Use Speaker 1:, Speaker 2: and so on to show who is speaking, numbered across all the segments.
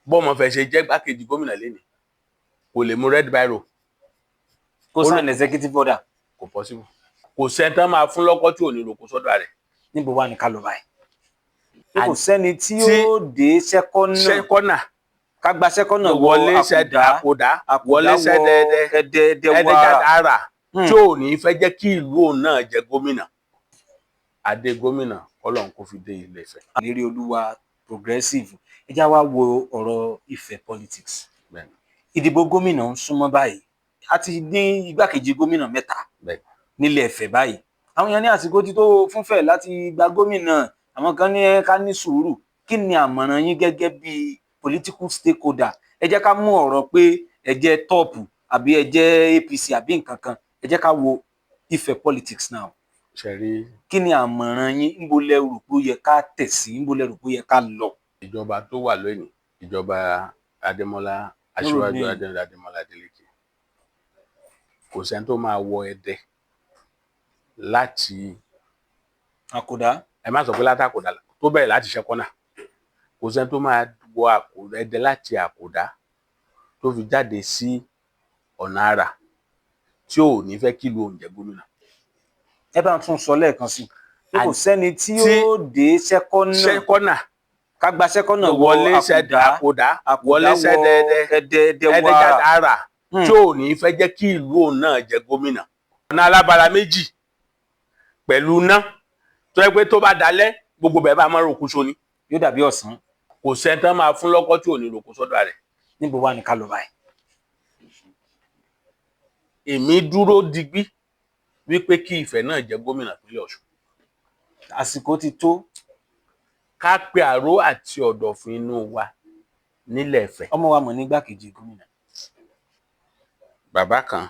Speaker 1: bọ́mọ fẹ́ ṣe jẹ́ gbákejì gómìnà lẹ́ni kò lè mú red biro
Speaker 2: kó sign executive order
Speaker 1: kò possible. Kò sẹ́ńtán máa fún lọ́kọ́ tí ò ní roko sọ́dọ̀ rẹ̀.
Speaker 2: níbo wà ní ká lọ báyìí. kò sẹ́ni tí ó dé sẹ́kọ́nà ká gba sẹ́kọ́nà
Speaker 1: wọlé àkòdá wọlé ẹ̀ẹ́dẹ́gbàdára tí ò ní fẹ́ jẹ́ kí ìlú òun náà jẹ gómìnà. Adé gómìnà Ọlọ́run kò fi dé Ilé Ifẹ̀.
Speaker 2: Ìlérí Olúwa progressive ẹ já wá wo ọ̀rọ̀ Ifẹ̀ politics. Ìdìbò gómìnà ń súnmọ́ báyìí a ti ní igbákejì gómìnà 3 nílẹ̀ Ifẹ̀ báyìí. Àwọn èèyàn ní àsìkò tí tó fúnfẹ̀ láti gba gómìnà, àwọn kan ní ká ní sùúrù. Kí ni àmọ̀ràn yín gẹ́gẹ́ bí political stakeholder? Ẹ jẹ́ ká mú ọ̀rọ̀ pé ẹ jẹ́ top àbí ẹ jẹ́ APC àbí nǹkan kan, ẹ jẹ́ ká wo Ifẹ̀ politics now.
Speaker 1: Ṣẹ̀rí.
Speaker 2: Kí ni àmọ̀ràn yín? Níbo lẹ rò pé ó yẹ ká tẹ̀ sí? Níbo lẹ rò pé ó yẹ ká lọ?
Speaker 1: Ìjọba tó wà lónìí, ìjọba Adémọ́lá Aṣíwájú Adémọ́lá Adélékè, kò sẹ́ni tó máa wọ Ẹdẹ láti
Speaker 2: Àkòdá.
Speaker 1: Ẹ má sọ pé láti Àkòdá tó bẹ̀rẹ̀ láti Ṣẹ́kọ́nà. Kò sẹ́ni tó máa wọ Ẹdẹ láti Àkòdá tó fi jáde sí ọ̀nà àrà tí ò ní fẹ́ kí ìlú òun jẹ gómìnà.
Speaker 2: Ẹ bá tún sọ lẹ́ẹ̀kan sí i. Kò sẹ́ni tí ó dé sẹ́kọ́nà ká gba sẹ́kọ́nà
Speaker 1: wọlé Àkòdá wọlé ẹ̀ẹ́dẹ́gbàdára tí ò ní fẹ́ jẹ́ kí ìlú òun náà jẹ gómìnà. Ọ̀nà alábala méjì pẹ̀lú iná tó yẹ pé tó bá dalẹ̀ gbogbo bẹ́ẹ̀ bá máa roko so ni.
Speaker 2: Yóò dàbí ọ̀sán.
Speaker 1: Kò sẹ́ńtán máa fún lọ́kọ́ tí ò ní roko sọ́dọ̀ rẹ̀.
Speaker 2: Níbo wà ní ká lọ báyìí?
Speaker 1: Èmi dúró digbí wípé kí Ifẹ̀ náà jẹ gómìnà ìpínlẹ̀ Ọ̀ṣun.
Speaker 2: Àsìkò ti tó.
Speaker 1: Ká pe àró àti ọ̀dọ̀fin inú wa nílẹ̀ Ifẹ̀.
Speaker 2: Ọmọ wa mọ̀ ní igbákejì gómìnà.
Speaker 1: Bàbá kan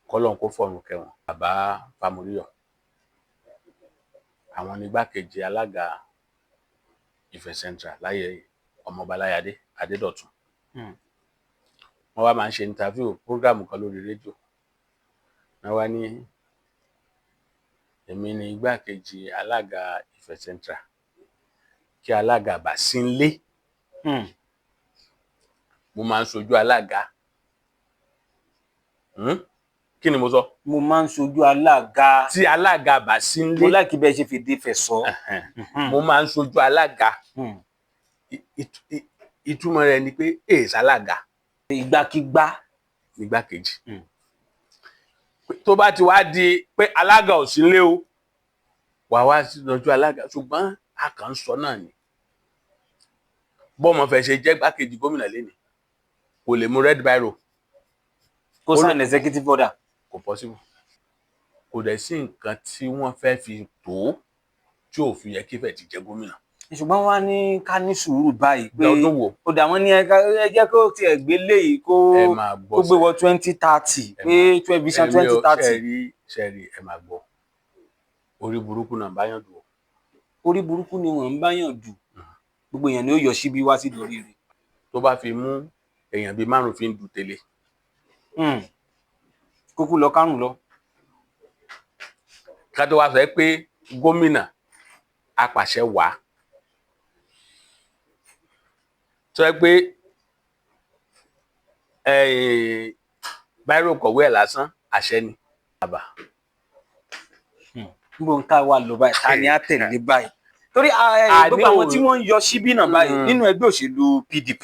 Speaker 1: kọ́lọ́n kó fọ̀run kẹwọn, bàbá Fámúríyọ̀, àwọn ní igbákejì alága Ifẹ̀ Central láyé ọmọọba Láyàdé Adédọ̀tun. Wọ́n wá máa ń ṣe interview program kan lórí rédíò. Wọ́n wá ní èmi ní igbákejì alága Ifẹ̀ Central, kí alága bá sí nílé mo máa ń ṣojú alága. Kí ni mo sọ?
Speaker 2: Mo máa ń ṣojú alága.
Speaker 1: Tí alága bá sí nílé.
Speaker 2: Mo láìkí bẹ́ẹ̀ ṣe fèdè fẹ̀ sọ.
Speaker 1: Mo máa ń ṣojú alága. Ìtumọ̀ rẹ̀ ni pé èèṣà alága.
Speaker 2: Ìgbàkígbà.
Speaker 1: Nígbàkejì. Tó bá ti wá di pé alága ò sí nílé o, wà wá ṣojú alága, ṣùgbọ́n a kàn ń sọ náà ni. Bọ́mọ fẹ́ ṣe jẹ́ gbákejì gómìnà lẹ́ni kò lè mú red biro
Speaker 2: kó sign executive order.
Speaker 1: Kò possible. Kò dẹ̀ sí nǹkan tí wọ́n fẹ́ fi tó tí ò fi yẹ kí Ifẹ̀ ti jẹ gómìnà.
Speaker 2: Ṣùgbọ́n wọ́n á ní ká ní sùúrù báyìí pé
Speaker 1: lọ́dún wo
Speaker 2: ó dà wọ́n ní ẹ jẹ́ kó tiẹ̀ gbé léyìí kó gbé wọ 2030 pé vision 2030.
Speaker 1: Ṣẹ̀rí ẹ máa gbọ́. Orí burúkú náà báyàn dù.
Speaker 2: Orí burúkú ni wọ́n ń báyàn dù. Gbogbo èèyàn ni ó yọ síbí wá sí lórí rẹ̀.
Speaker 1: Tó bá fi mú èèyàn bíi 5 fi ń du tẹ́lẹ̀.
Speaker 2: Kúkú lọ kárùn lọ.
Speaker 1: Ká tó wá sọ pé gómìnà apàṣẹ wàá. Tó yẹ pé báírò kọ̀wé ẹ̀ lásán àṣẹ ni.
Speaker 2: Níbo ń ká wà lọ báyìí? Ta ni á tẹ̀lé báyìí? Torí gbogbo àwọn tí wọ́n ń yọ síbí náà báyìí nínú ẹgbẹ́ òṣèlú PDP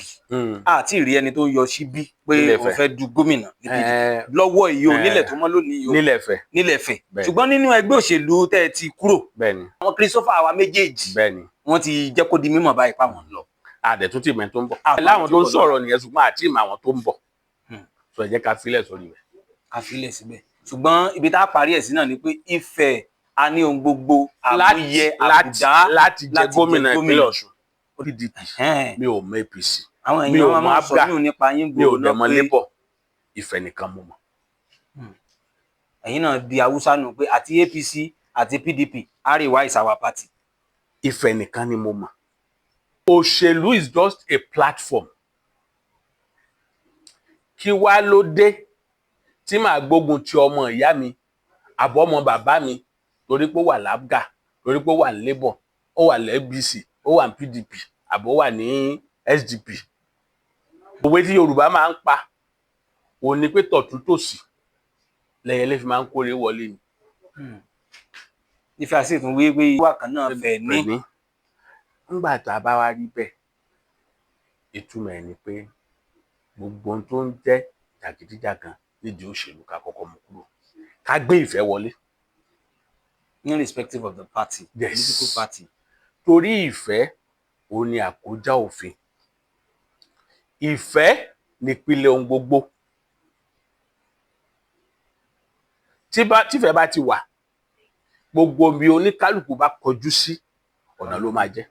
Speaker 2: àti ìrí ẹni tó ń yọ síbí pé ó fẹ́ du gómìnà ní PDP lọ́wọ́ yìí o nílẹ̀ tó mọ́ lónìí yìí o nílẹ̀ Ifẹ̀. Ṣùgbọ́n nínú ẹgbẹ́ òṣèlú tẹ́ ẹ ti kúrò àwọn Christopher àwa méjèèjì wọ́n ti jẹ́ kó di mímọ̀ báyìí pa wọ́n lọ.
Speaker 1: Àdẹ̀tún tì mẹ́ tó ń bọ̀. Láwọn tó ń sọ̀rọ̀ nìyẹn ṣùgbọ́n àti ìmọ̀ àwọn tó ń bọ̀. Sọ jẹ́ ká filẹ̀ sórí rẹ̀.
Speaker 2: Ká filẹ̀ síbẹ̀. Ṣùgbọ́n ibi tá a parí ẹ̀ sí náà ni pé Ifẹ̀ a ní ohun gbogbo àmúyẹ àbùdá
Speaker 1: láti jẹ gómìnà ìpínlẹ̀ Ọ̀ṣun. PDP mi ò mọ APC mi ò mọ APGA mi ò dẹ̀ mọ Labour. Ifẹ̀ nìkan mo mọ̀.
Speaker 2: Ẹ̀yin náà di Haúsá nù pé àti APC àti PDP Arewa is our party.
Speaker 1: Ifẹ̀ nìkan ni mo mọ̀. Òṣèlú is just a platform. Kí wá ló dé tí màá gbógun ti ọmọ ìyá mi àbọ̀mọ bàbá mi torí pé ó wà l'APGA, torí pé ó wà ní Labour, ó wà ní APC, ó wà ní PDP, àbó wà ní SDP. Òwe tí Yorùbá máa ń pa òun ni pé tọ̀tún tòsì lẹyẹlé fi máa ń kórè wọlé ni.
Speaker 2: Ifá sì tún wí pé ìwà kan náà fẹ̀ ní.
Speaker 1: Nígbà tá a bá wá rí bẹ́ẹ̀, ìtumọ̀ ẹ̀ ni pé gbogbo ohun tó ń jẹ́ jàgídíjàgan nídìí òṣèlú ká kọ́kọ́ mú kúrò, ká gbé ìfẹ́ wọlé.
Speaker 2: Irrespective of the party,
Speaker 1: Yes.
Speaker 2: political party.
Speaker 1: Torí ìfẹ́ òun ni àkójá òfin. Ìfẹ́ nípìlẹ̀ ohun gbogbo. Tífẹ́ bá ti wà, gbogbo bí oníkálùkù bá kọjú sí ọ̀nà ló máa jẹ́.